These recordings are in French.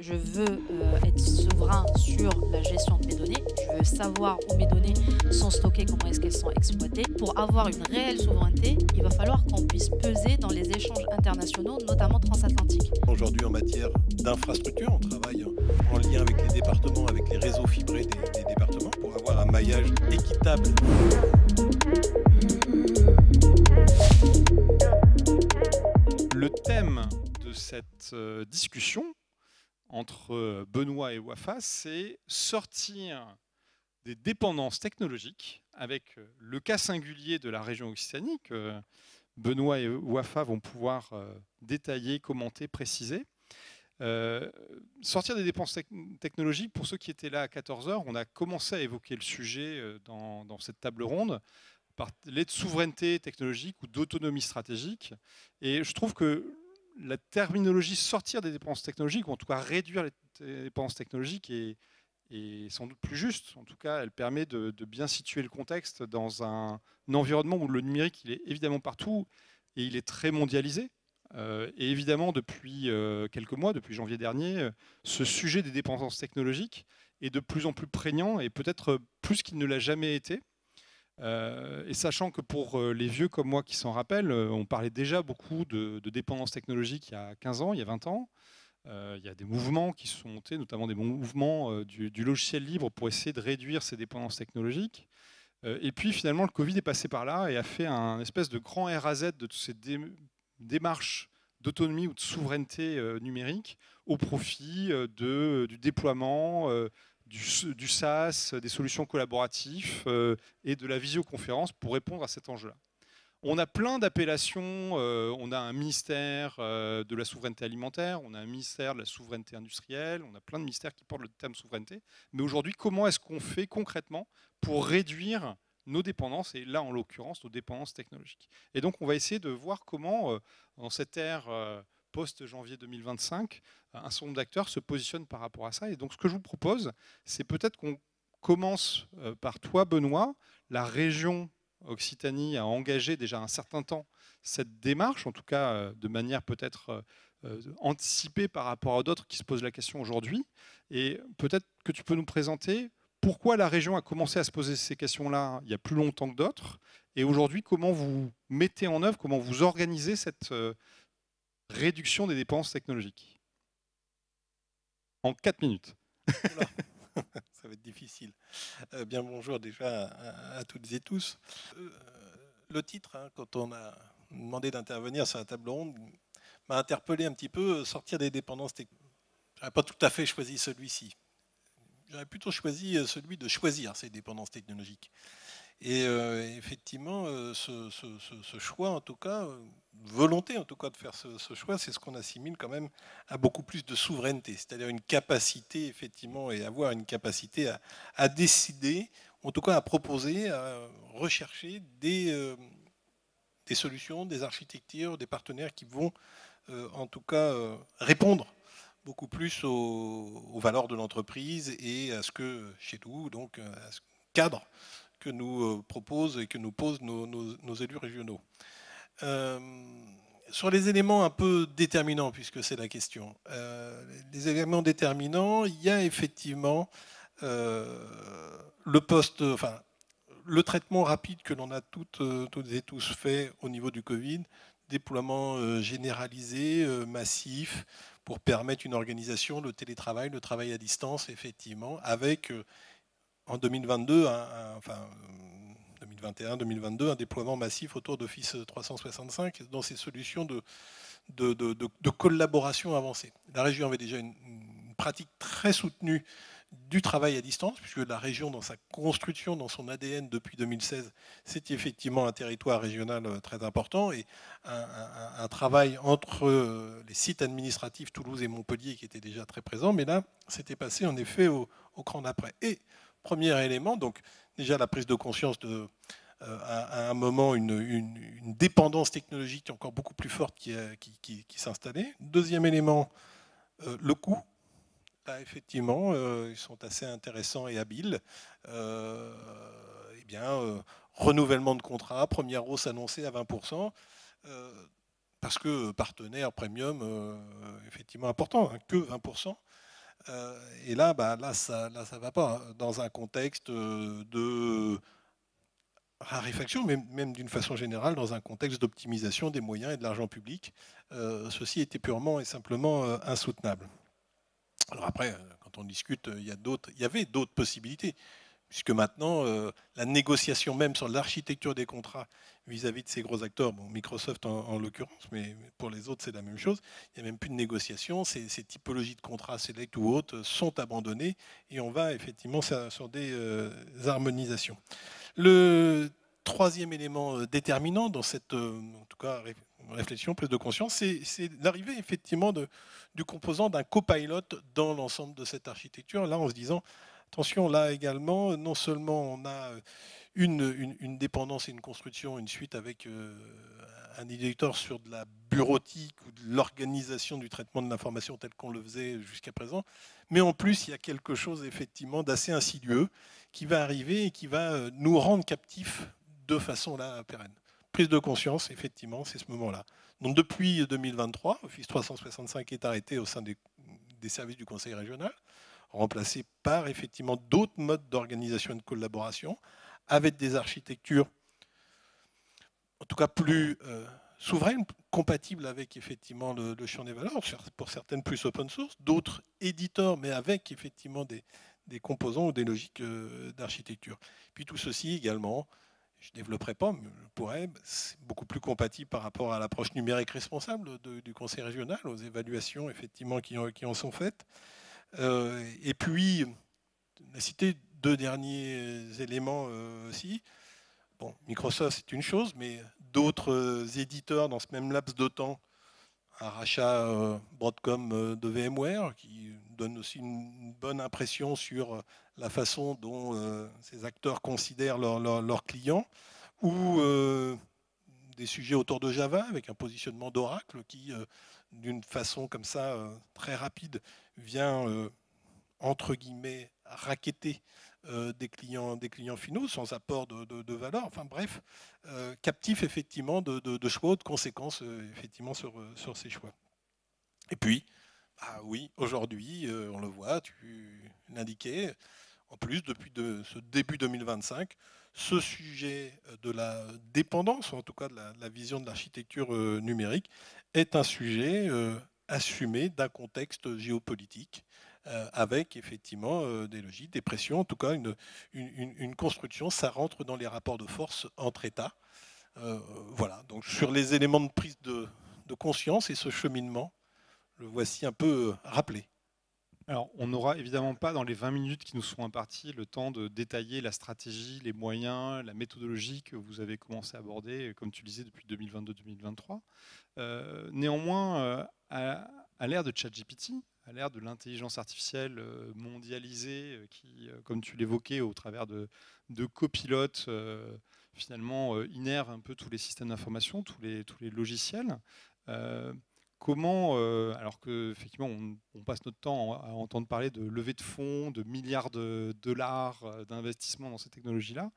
Je veux être souverain sur la gestion de mes données. Je veux savoir où mes données sont stockées, comment est-ce qu'elles sont exploitées. Pour avoir une réelle souveraineté, il va falloir qu'on puisse peser dans les échanges internationaux, notamment transatlantiques. Aujourd'hui, en matière d'infrastructure, on travaille en lien avec les départements, avec les réseaux fibrés des départements, pour avoir un maillage équitable. Le thème de cette discussion entre Benoît et Wafa, c'est sortir des dépendances technologiques avec le cas singulier de la région Occitanie que Benoît et Wafa vont pouvoir détailler, commenter, préciser. Sortir des dépenses technologiques, pour ceux qui étaient là à 14 heures, on a commencé à évoquer le sujet dans cette table ronde, parler de souveraineté technologique ou d'autonomie stratégique. Et je trouve que la terminologie sortir des dépenses technologiques, ou en tout cas réduire les dépenses technologiques, est sans doute plus juste. En tout cas, elle permet de bien situer le contexte dans un environnement où le numérique, il est évidemment partout et il est très mondialisé. Et évidemment, depuis quelques mois, depuis janvier dernier, ce sujet des dépendances technologiques est de plus en plus prégnant et peut-être plus qu'il ne l'a jamais été. Et sachant que pour les vieux comme moi qui s'en rappellent, on parlait déjà beaucoup de dépendance technologique il y a 15 ans, il y a 20 ans. Il y a des mouvements qui se sont montés, notamment des mouvements du logiciel libre pour essayer de réduire ces dépendances technologiques. Et puis finalement, le Covid est passé par là et a fait un espèce de grand RAZ de toutes ces démarches d'autonomie ou de souveraineté numérique au profit du déploiement du SaaS, des solutions collaboratives et de la visioconférence pour répondre à cet enjeu-là. On a plein d'appellations, on a un ministère de la souveraineté alimentaire, on a un ministère de la souveraineté industrielle, on a plein de ministères qui portent le terme souveraineté. Mais aujourd'hui, comment est-ce qu'on fait concrètement pour réduire nos dépendances, et là en l'occurrence nos dépendances technologiques? Et donc on va essayer de voir comment, dans cette ère post-janvier 2025, un certain nombre d'acteurs se positionnent par rapport à ça. Et donc ce que je vous propose, c'est peut-être qu'on commence par toi, Benoît. La région Occitanie a engagé déjà un certain temps cette démarche, en tout cas de manière peut-être anticipée par rapport à d'autres qui se posent la question aujourd'hui. Et peut-être que tu peux nous présenter pourquoi la région a commencé à se poser ces questions-là il y a plus longtemps que d'autres, et aujourd'hui comment vous mettez en œuvre, comment vous organisez cette réduction des dépenses technologiques. En 4 minutes. Ça va être difficile. Bien bonjour déjà à toutes et tous. Le titre, quand on a demandé d'intervenir sur la table ronde, m'a interpellé un petit peu, sortir des dépendances technologiques. Je n'aurais pas tout à fait choisi celui-ci. J'aurais plutôt choisi celui de choisir ces dépendances technologiques. Et effectivement, ce choix, en tout cas, volonté en tout cas de faire ce choix, c'est ce qu'on assimile quand même à beaucoup plus de souveraineté, c'est-à-dire une capacité, effectivement, et avoir une capacité à décider, en tout cas à proposer, à rechercher des solutions, des architectures, des partenaires qui vont, en tout cas, répondre beaucoup plus aux valeurs de l'entreprise et à ce que, chez nous, donc, à ce cadre que nous proposent et que nous posent nos élus régionaux. Sur les éléments un peu déterminants, puisque c'est la question, les éléments déterminants, il y a effectivement le traitement rapide que l'on a toutes et tous fait au niveau du Covid, déploiement généralisé, massif, pour permettre une organisation, le télétravail, le travail à distance, effectivement, avec en 2022, 2021-2022, un déploiement massif autour d'Office 365 dans ces solutions de collaboration avancée. La région avait déjà une pratique très soutenue du travail à distance, puisque la région, dans sa construction, dans son ADN depuis 2016, c'est effectivement un territoire régional très important et un travail entre les sites administratifs Toulouse et Montpellier qui était déjà très présent, mais là, c'était passé en effet au cran d'après. Et premier élément, donc déjà la prise de conscience à un moment une dépendance technologique encore beaucoup plus forte qui s'installait. Deuxième élément, le coût. Là, effectivement, ils sont assez intéressants et habiles. Renouvellement de contrat, première hausse annoncée à 20%, parce que partenaire premium, effectivement important, que 20%. Et là, ça va pas. Dans un contexte de raréfaction, mais même d'une façon générale, dans un contexte d'optimisation des moyens et de l'argent public, ceci était purement et simplement insoutenable. Alors après, quand on discute, il y avait d'autres possibilités, puisque maintenant, la négociation même sur l'architecture des contrats vis-à-vis de ces gros acteurs, bon, Microsoft en l'occurrence, mais pour les autres, c'est la même chose, il n'y a même plus de négociation, ces typologies de contrats select ou autres sont abandonnées, et on va effectivement sur des harmonisations. Le troisième élément déterminant dans cette, en tout cas, réflexion, prise de conscience, c'est l'arrivée effectivement du composant d'un copilote dans l'ensemble de cette architecture. Là, en se disant, attention, là également, non seulement on a une dépendance et une construction, une suite avec un éditeur sur de la bureautique ou de l'organisation du traitement de l'information tel qu'on le faisait jusqu'à présent, mais en plus, il y a quelque chose effectivement d'assez insidieux qui va arriver et qui va nous rendre captifs de façon là pérenne. Prise de conscience, effectivement, c'est ce moment-là. Donc depuis 2023, Office 365 est arrêté au sein des services du Conseil régional, remplacé par effectivement d'autres modes d'organisation et de collaboration, avec des architectures, en tout cas plus souveraines, compatibles avec effectivement le champ des valeurs, pour certaines plus open source, d'autres éditeurs, mais avec effectivement des composants ou des logiques d'architecture. Puis tout ceci également, je ne développerai pas, mais je pourrais, c'est beaucoup plus compatible par rapport à l'approche numérique responsable du Conseil régional, aux évaluations effectivement qui en sont faites. Et puis, on a cité deux derniers éléments aussi. Bon, Microsoft, c'est une chose, mais d'autres éditeurs dans ce même laps de temps, un rachat Broadcom de VMware, qui donne aussi une bonne impression sur la façon dont ces acteurs considèrent leurs clients, ou des sujets autour de Java, avec un positionnement d'Oracle qui, d'une façon comme ça, très rapide, vient, entre guillemets, racketter des clients finaux sans apport de valeur. Enfin bref, captif effectivement de choix ou de conséquences effectivement sur ces choix. Et puis, oui, aujourd'hui, on le voit, tu l'indiquais, en plus depuis ce début 2025, ce sujet de la dépendance, ou en tout cas de la vision de l'architecture numérique, est un sujet assumé d'un contexte géopolitique, avec effectivement des logiques, des pressions, en tout cas une construction, ça rentre dans les rapports de force entre États. Voilà, donc sur les éléments de prise de conscience et ce cheminement, le voici un peu rappelé. Alors, on n'aura évidemment pas dans les 20 minutes qui nous sont imparties le temps de détailler la stratégie, les moyens, la méthodologie que vous avez commencé à aborder, comme tu le disais, depuis 2022-2023. Néanmoins, à l'ère de ChatGPT, à l'ère de l'intelligence artificielle mondialisée, qui, comme tu l'évoquais, au travers de copilotes, finalement, innerve un peu tous les systèmes d'information, tous les logiciels. Comment, alors qu'effectivement on passe notre temps à entendre parler de levée de fonds, de milliards de dollars d'investissement dans ces technologies-là,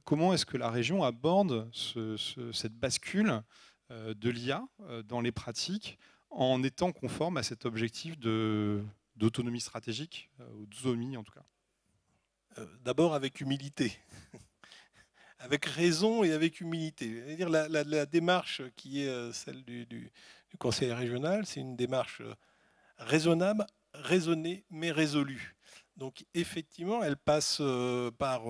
comment est-ce que la région aborde cette bascule de l'IA dans les pratiques en étant conforme à cet objectif d'autonomie stratégique, ou d'autonomie en tout cas? D'abord avec humilité. Avec raison et avec humilité. C'est-à-dire la démarche qui est celle du Conseil régional, c'est une démarche raisonnable, raisonnée, mais résolue. Donc effectivement, elle passe par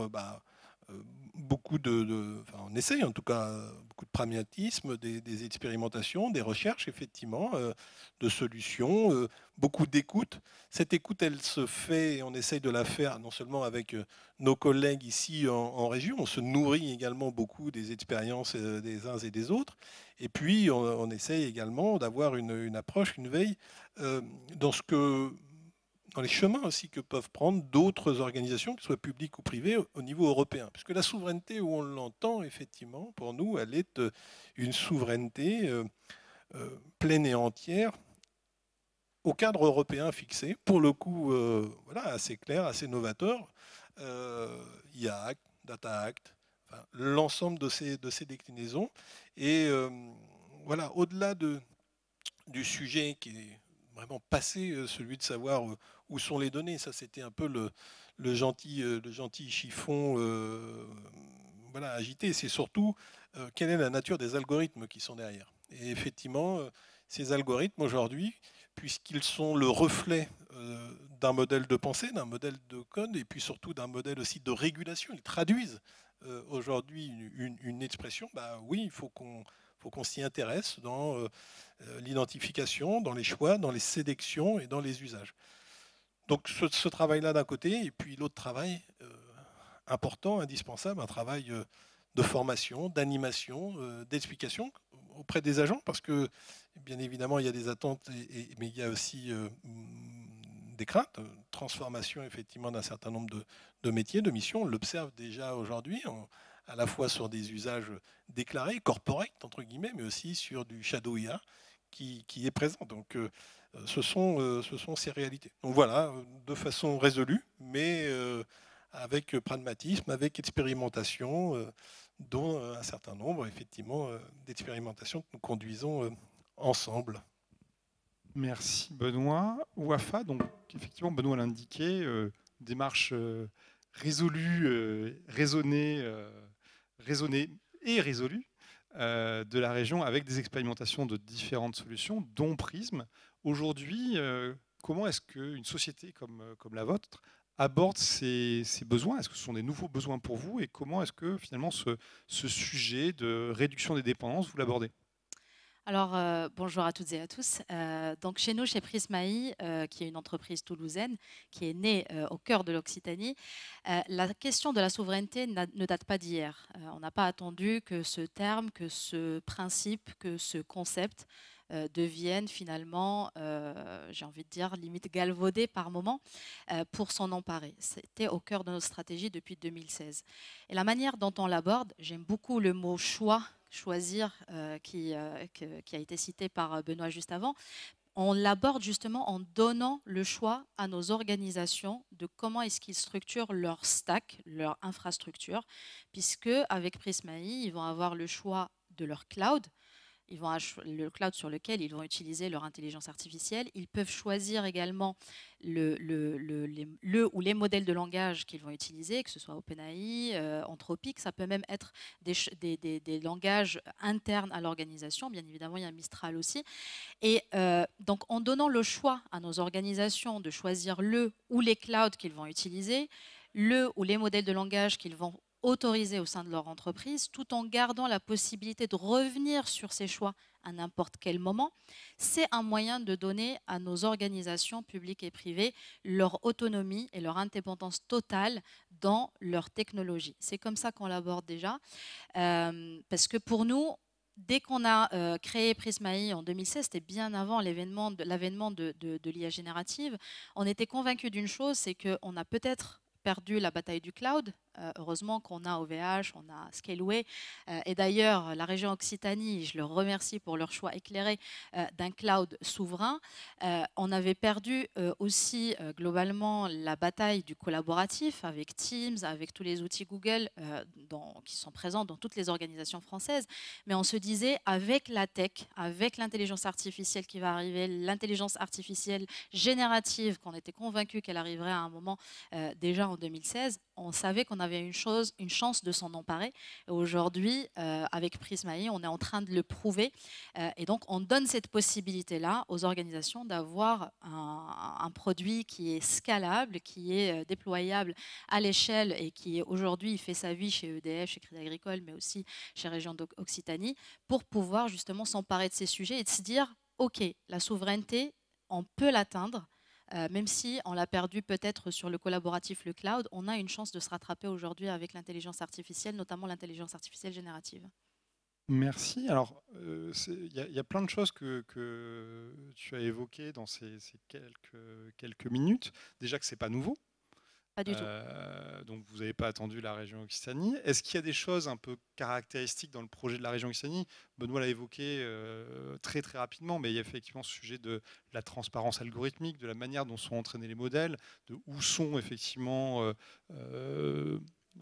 beaucoup enfin, on essaye en tout cas beaucoup de pragmatisme, des expérimentations, des recherches effectivement, de solutions, beaucoup d'écoute. Cette écoute, elle se fait, et on essaye de la faire non seulement avec nos collègues ici en région, on se nourrit également beaucoup des expériences des uns et des autres, et puis on essaye également d'avoir une approche, une veille dans les chemins aussi que peuvent prendre d'autres organisations, que ce soit publiques ou privées, au niveau européen. Puisque la souveraineté, où on l'entend, effectivement, pour nous, elle est une souveraineté pleine et entière au cadre européen fixé, pour le coup voilà, assez clair, assez novateur. IA Act, Data Act, enfin, l'ensemble de ces déclinaisons. Et voilà, au-delà du sujet qui est vraiment passé, celui de savoir où sont les données. Ça, c'était un peu le gentil chiffon voilà, agité. C'est surtout quelle est la nature des algorithmes qui sont derrière. Et effectivement, ces algorithmes aujourd'hui, puisqu'ils sont le reflet d'un modèle de pensée, d'un modèle de code, et puis surtout d'un modèle aussi de régulation, ils traduisent aujourd'hui une expression, bah oui, il faut qu'on s'y intéresse dans l'identification, dans les choix, dans les sélections et dans les usages. Donc ce travail-là d'un côté, et puis l'autre travail important, indispensable, un travail de formation, d'animation, d'explication auprès des agents, parce que bien évidemment il y a des attentes, mais il y a aussi des craintes, transformation effectivement d'un certain nombre de métiers, de missions. On l'observe déjà aujourd'hui, à la fois sur des usages déclarés, corporate entre guillemets, mais aussi sur du shadow IA qui est présent. Donc ce sont ces réalités. Donc voilà, de façon résolue, mais avec pragmatisme, avec expérimentation, dont un certain nombre effectivement d'expérimentations que nous conduisons ensemble. Merci Benoît. Wafa, donc effectivement Benoît l'indiquait, démarche résolue, raisonnée et résolue de la région avec des expérimentations de différentes solutions, dont Prism. Aujourd'hui, comment est-ce qu'une société comme la vôtre aborde ces besoins? Est-ce que ce sont des nouveaux besoins pour vous? Et comment est-ce que finalement ce sujet de réduction des dépendances, vous l'abordez? Alors, bonjour à toutes et à tous. Donc, chez nous, chez Prisma.ai, qui est une entreprise toulousaine, qui est née au cœur de l'Occitanie, la question de la souveraineté ne date pas d'hier. On n'a pas attendu que ce terme, que ce principe, que ce concept devienne finalement, j'ai envie de dire, limite galvaudé par moment pour s'en emparer. C'était au cœur de notre stratégie depuis 2016. Et la manière dont on l'aborde, j'aime beaucoup le mot choix, choisir, qui a été cité par Benoît juste avant. On l'aborde justement en donnant le choix à nos organisations de comment est-ce qu'ils structurent leur stack, leur infrastructure, puisque avec Prisma.ai, ils vont avoir le choix de leur cloud. Ils vont avoir le cloud sur lequel ils vont utiliser leur intelligence artificielle. Ils peuvent choisir également le ou les modèles de langage qu'ils vont utiliser, que ce soit OpenAI, Anthropic. Ça peut même être des langages internes à l'organisation. Bien évidemment, il y a Mistral aussi. Et donc, en donnant le choix à nos organisations de choisir le ou les clouds qu'ils vont utiliser, le ou les modèles de langage qu'ils vont autorisés au sein de leur entreprise, tout en gardant la possibilité de revenir sur ces choix à n'importe quel moment, c'est un moyen de donner à nos organisations publiques et privées leur autonomie et leur indépendance totale dans leur technologie. C'est comme ça qu'on l'aborde déjà, parce que pour nous, dès qu'on a créé Prisma.ai en 2016, c'était bien avant l'avènement de l'IA générative, on était convaincus d'une chose, c'est qu'on a peut-être perdu la bataille du cloud. Heureusement qu'on a OVH, on a Scaleway. Et d'ailleurs, la région Occitanie, je leur remercie pour leur choix éclairé d'un cloud souverain. On avait perdu aussi globalement la bataille du collaboratif avec Teams, avec tous les outils Google qui sont présents dans toutes les organisations françaises. Mais on se disait, avec la tech, avec l'intelligence artificielle qui va arriver, l'intelligence artificielle générative, qu'on était convaincu qu'elle arriverait à un moment déjà en 2016, on savait qu'on avait une chance de s'en emparer. Aujourd'hui, avec Prisma.ai, on est en train de le prouver. Et donc, on donne cette possibilité-là aux organisations d'avoir un produit qui est scalable, qui est déployable à l'échelle et qui aujourd'hui fait sa vie chez EDF, chez Crédit Agricole, mais aussi chez Région d'Occitanie, pour pouvoir justement s'emparer de ces sujets et de se dire, OK, la souveraineté, on peut l'atteindre. Même si on l'a perdu peut-être sur le collaboratif, le cloud, on a une chance de se rattraper aujourd'hui avec l'intelligence artificielle, notamment l'intelligence artificielle générative. Merci. Alors, il y a plein de choses que tu as évoquées dans ces quelques minutes. Déjà que ce n'est pas nouveau. Pas du tout. Donc, vous n'avez pas attendu la région Occitanie. Est-ce qu'il y a des choses un peu caractéristiques dans le projet de la région Occitanie? Benoît l'a évoqué très très rapidement, mais il y a effectivement ce sujet de la transparence algorithmique, de la manière dont sont entraînés les modèles, de où sont effectivement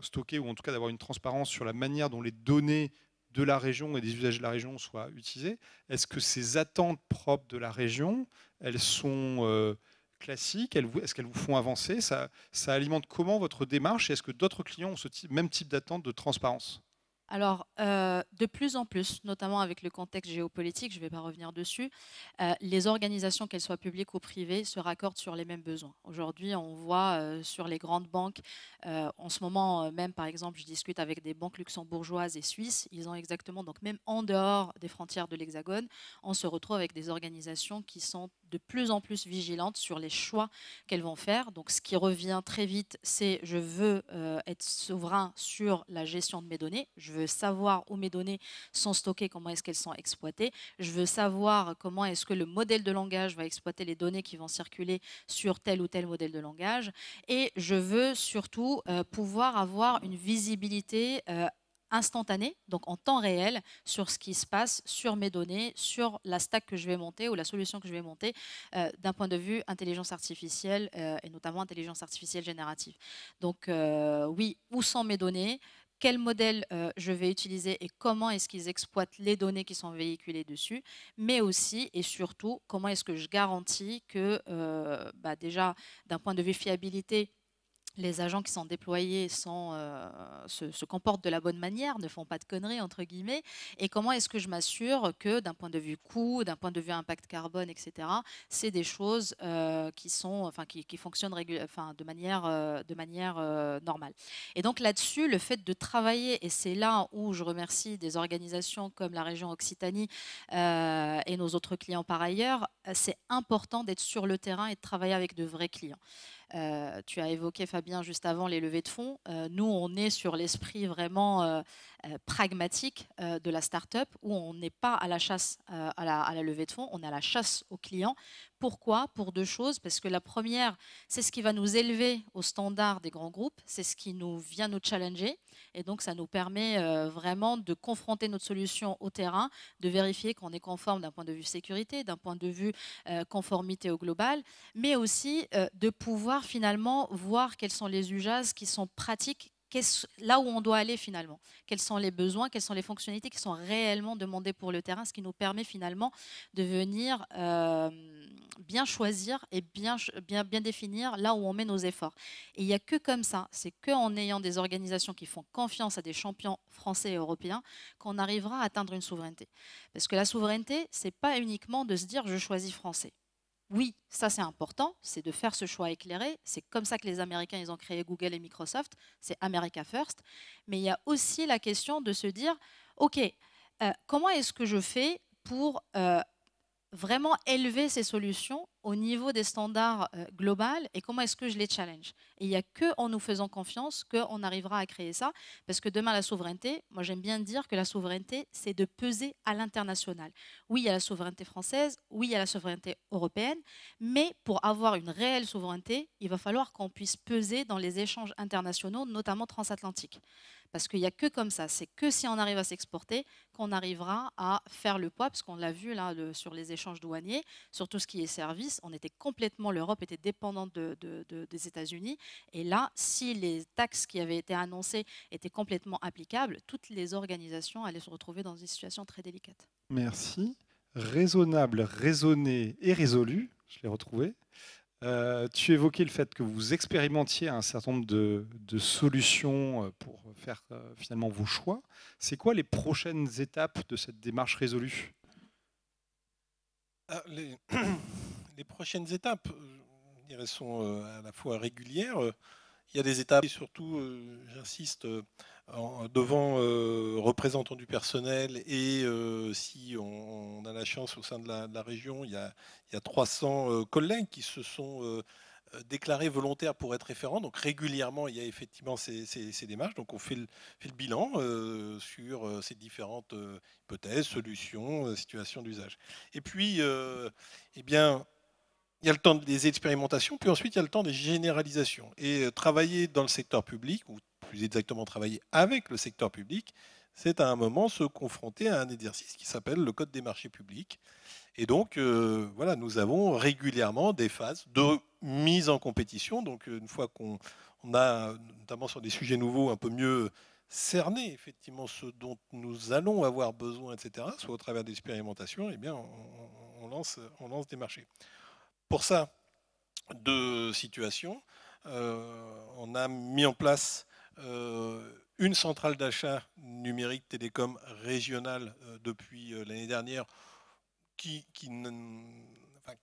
stockés, ou en tout cas d'avoir une transparence sur la manière dont les données de la région et des usages de la région soient utilisées. Est-ce que ces attentes propres de la région, elles sont classiques? Est-ce qu'elles vous font avancer? Ça alimente comment votre démarche? Et est-ce que d'autres clients ont ce même type d'attente de transparence? Alors, de plus en plus, notamment avec le contexte géopolitique, je ne vais pas revenir dessus, les organisations, qu'elles soient publiques ou privées, se raccordent sur les mêmes besoins. Aujourd'hui, on voit sur les grandes banques, en ce moment même, par exemple, je discute avec des banques luxembourgeoises et suisses, ils ont exactement, donc même en dehors des frontières de l'Hexagone, on se retrouve avec des organisations qui sont de plus en plus vigilantes sur les choix qu'elles vont faire. Donc, ce qui revient très vite, c'est je veux être souverain sur la gestion de mes données, je veux savoir où mes données sont stockées, comment est-ce qu'elles sont exploitées. Je veux savoir comment est-ce que le modèle de langage va exploiter les données qui vont circuler sur tel ou tel modèle de langage. Et je veux surtout pouvoir avoir une visibilité instantanée, donc en temps réel, sur ce qui se passe sur mes données, sur la stack que je vais monter ou la solution que je vais monter d'un point de vue intelligence artificielle et notamment intelligence artificielle générative. Donc oui, où sont mes données ? Quel modèle je vais utiliser et comment est-ce qu'ils exploitent les données qui sont véhiculées dessus, mais aussi et surtout comment est-ce que je garantis que déjà d'un point de vue fiabilité, les agents qui sont déployés se comportent de la bonne manière, ne font pas de conneries, entre guillemets, et comment est-ce que je m'assure que d'un point de vue coût, d'un point de vue impact carbone, etc., c'est des choses qui fonctionnent de manière normale. Et donc là-dessus, le fait de travailler, et c'est là où je remercie des organisations comme la région Occitanie et nos autres clients par ailleurs, c'est important d'être sur le terrain et de travailler avec de vrais clients. Tu as évoqué, Fabien, juste avant les levées de fonds. Nous, on est sur l'esprit vraiment pragmatique de la start-up où on n'est pas à la chasse à la levée de fonds, on est à la chasse aux clients. Pourquoi ? Pour deux choses. Parce que la première, c'est ce qui va nous élever au standard des grands groupes, c'est ce qui vient nous challenger. Et donc, ça nous permet vraiment de confronter notre solution au terrain, de vérifier qu'on est conforme d'un point de vue sécurité, d'un point de vue conformité au global, mais aussi de pouvoir finalement voir quels sont les usages qui sont pratiques, là où on doit aller finalement, quels sont les besoins, quelles sont les fonctionnalités qui sont réellement demandées pour le terrain, ce qui nous permet finalement de venir bien choisir et bien définir là où on met nos efforts. Et il n'y a que comme ça, c'est qu'en ayant des organisations qui font confiance à des champions français et européens qu'on arrivera à atteindre une souveraineté. Parce que la souveraineté, ce n'est pas uniquement de se dire je choisis français. Oui, ça c'est important, c'est de faire ce choix éclairé. C'est comme ça que les Américains ils ont créé Google et Microsoft, c'est America First. Mais il y a aussi la question de se dire, ok, comment est-ce que je fais pour vraiment élever ces solutions au niveau des standards globaux et comment est-ce que je les challenge. Et il n'y a qu'en nous faisant confiance qu'on arrivera à créer ça, parce que demain, la souveraineté, moi j'aime bien dire que la souveraineté, c'est de peser à l'international. Oui, il y a la souveraineté française, oui, il y a la souveraineté européenne, mais pour avoir une réelle souveraineté, il va falloir qu'on puisse peser dans les échanges internationaux, notamment transatlantiques. Parce qu'il n'y a que comme ça, c'est que si on arrive à s'exporter qu'on arrivera à faire le poids, parce qu'on l'a vu là sur les échanges douaniers, sur tout ce qui est service, l'Europe était dépendante des États-Unis. Et là, si les taxes qui avaient été annoncées étaient complètement applicables, toutes les organisations allaient se retrouver dans une situation très délicate. Merci. Raisonnable, raisonné et résolu, je l'ai retrouvé. Tu évoquais le fait que vous expérimentiez un certain nombre de solutions pour faire finalement vos choix. C'est quoi les prochaines étapes de cette démarche résolue ? Les prochaines étapes, je dirais, sont à la fois régulières. Il y a des étapes, et surtout, j'insiste, devant représentants du personnel et si on a la chance au sein de la région, il y a 300 collègues qui se sont déclarés volontaires pour être référents. Donc régulièrement, il y a effectivement ces démarches. Donc on fait le bilan sur ces différentes hypothèses, solutions, situations d'usage. Et puis, eh bien, il y a le temps des expérimentations, puis ensuite il y a le temps des généralisations. Et travailler dans le secteur public, ou plus exactement travailler avec le secteur public, c'est à un moment se confronter à un exercice qui s'appelle le Code des marchés publics. Et donc, voilà, nous avons régulièrement des phases de mise en compétition. Donc, une fois qu'on a, notamment sur des sujets nouveaux, un peu mieux cerné effectivement ce dont nous allons avoir besoin, etc., soit au travers d'expérimentations, eh bien, on lance des marchés. Pour ça, deux situations. On a mis en place une centrale d'achat numérique télécom régionale depuis l'année dernière qui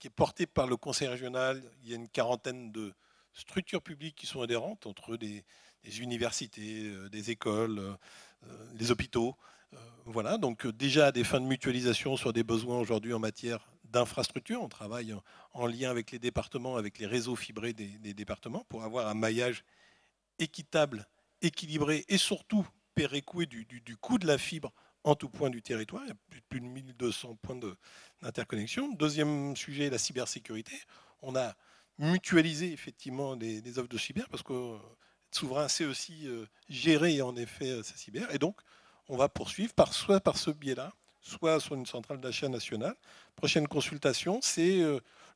est portée par le conseil régional. Il y a une quarantaine de structures publiques qui sont adhérentes, entre des universités, des écoles, des hôpitaux. Voilà, donc déjà à des fins de mutualisation sur des besoins aujourd'hui en matière d'infrastructure. On travaille en lien avec les départements, avec les réseaux fibrés des départements pour avoir un maillage équitable, équilibré et surtout péréqué du coût de la fibre en tout point du territoire. Il y a plus de 1200 points d'interconnexion. Deuxième sujet, la cybersécurité. On a mutualisé effectivement des offres de cyber parce que souverain sait aussi gérer en effet sa cyber. Et donc, on va poursuivre soit par ce biais-là, soit sur une centrale d'achat nationale. Prochaine consultation, c'est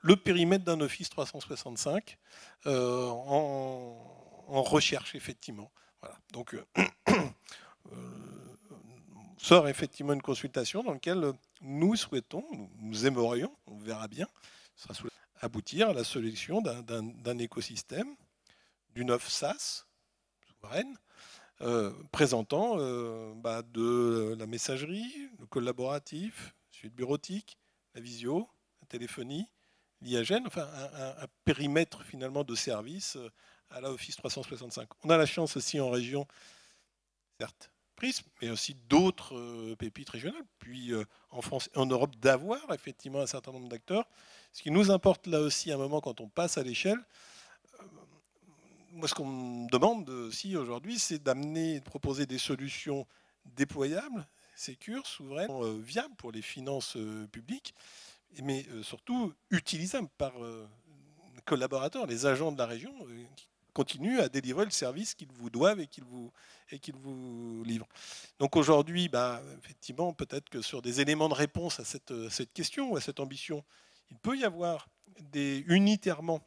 le périmètre d'un Office 365 en recherche, effectivement. Voilà. Donc, sort effectivement une consultation dans laquelle nous souhaitons, nous aimerions, on verra bien, aboutir à la sélection d'un écosystème, d'une offre SaaS souveraine, présentant de la messagerie, le collaboratif, suite bureautique, la visio, la téléphonie, l'IAGN, enfin un périmètre finalement de service à la Office 365. On a la chance aussi en région, certes, Prism, mais aussi d'autres pépites régionales, puis en France et en Europe, d'avoir effectivement un certain nombre d'acteurs. Ce qui nous importe là aussi à un moment quand on passe à l'échelle, moi ce qu'on me demande aussi aujourd'hui, c'est d'amener, de proposer des solutions déployables, sécures, souveraines, viables pour les finances publiques, mais surtout utilisables par les collaborateurs, les agents de la région, qui continuent à délivrer le service qu'ils vous doivent et qu'ils vous livrent. Donc aujourd'hui, effectivement, peut-être que sur des éléments de réponse à cette question ou à cette ambition, il peut y avoir unitairement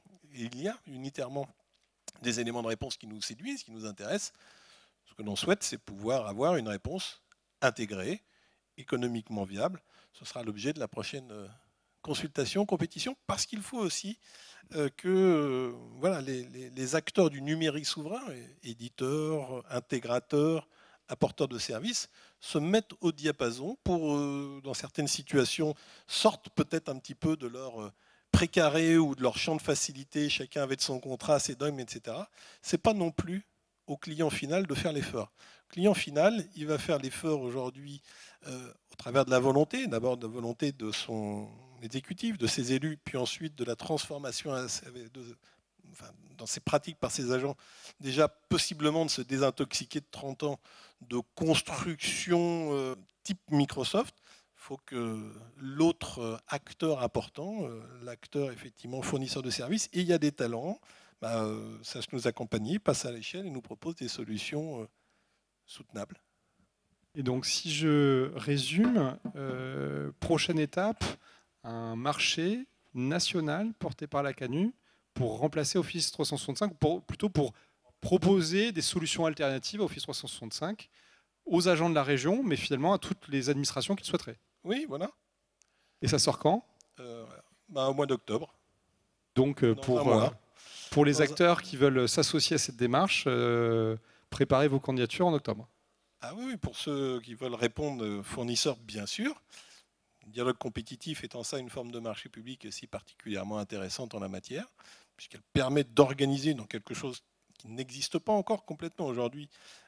des éléments de réponse qui nous séduisent, qui nous intéressent. Ce que l'on souhaite, c'est pouvoir avoir une réponse intégrée, économiquement viable. Ce sera l'objet de la prochaine consultation, compétition, parce qu'il faut aussi que les acteurs du numérique souverain, éditeurs, intégrateurs, apporteurs de services, se mettent au diapason pour, dans certaines situations, sortent peut-être un petit peu de leur précaré ou de leur champ de facilité, chacun avec son contrat, ses dogmes, etc. Ce n'est pas non plus au client final de faire l'effort. Le client final, il va faire l'effort aujourd'hui au travers de la volonté, d'abord de la volonté de son exécutif, de ses élus, puis ensuite de la transformation dans ses pratiques par ses agents, déjà possiblement de se désintoxiquer de 30 ans de construction type Microsoft. Il faut que l'autre acteur important, l'acteur effectivement fournisseur de services, et il y a des talents, sache nous accompagner, passe à l'échelle et nous propose des solutions soutenables. Et donc, si je résume, prochaine étape, un marché national porté par la CANU pour remplacer Office 365, plutôt pour proposer des solutions alternatives à Office 365 aux agents de la région, mais finalement à toutes les administrations qu'ils souhaiteraient. Oui, voilà. Et ça sort quand ? Au mois d'octobre. Donc, pour les acteurs qui veulent s'associer à cette démarche, préparez vos candidatures en octobre. Ah oui, pour ceux qui veulent répondre, fournisseurs, bien sûr. Le dialogue compétitif étant ça une forme de marché public aussi particulièrement intéressante en la matière, puisqu'elle permet d'organiser dans quelque chose qui n'existe pas encore complètement aujourd'hui,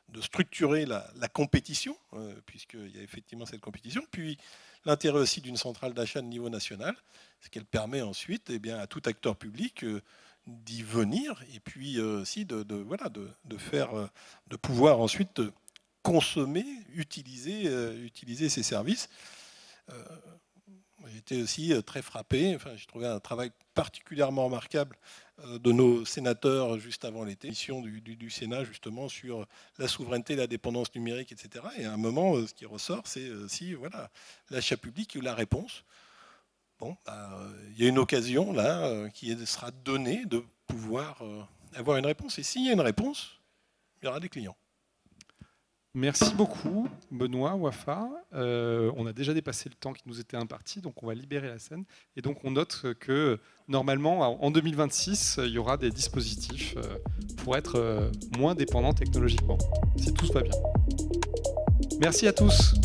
de structurer la compétition, puisqu'il y a effectivement cette compétition. Puis l'intérêt aussi d'une centrale d'achat de niveau national, c'est qu'elle permet ensuite à tout acteur public d'y venir, et puis aussi de pouvoir ensuite consommer, utiliser ces services. J'ai été aussi très frappé, j'ai trouvé un travail particulièrement remarquable de nos sénateurs juste avant l'été, mission du Sénat justement sur la souveraineté, la dépendance numérique, etc. Et à un moment, ce qui ressort, c'est aussi l'achat public ou la réponse. Il y a une occasion là qui sera donnée de pouvoir avoir une réponse. Et s'il y a une réponse, il y aura des clients. Merci beaucoup, Benoît, Wafa. On a déjà dépassé le temps qui nous était imparti, donc on va libérer la scène. Et donc on note que normalement, en 2026, il y aura des dispositifs pour être moins dépendants technologiquement, si tout va bien. Merci à tous.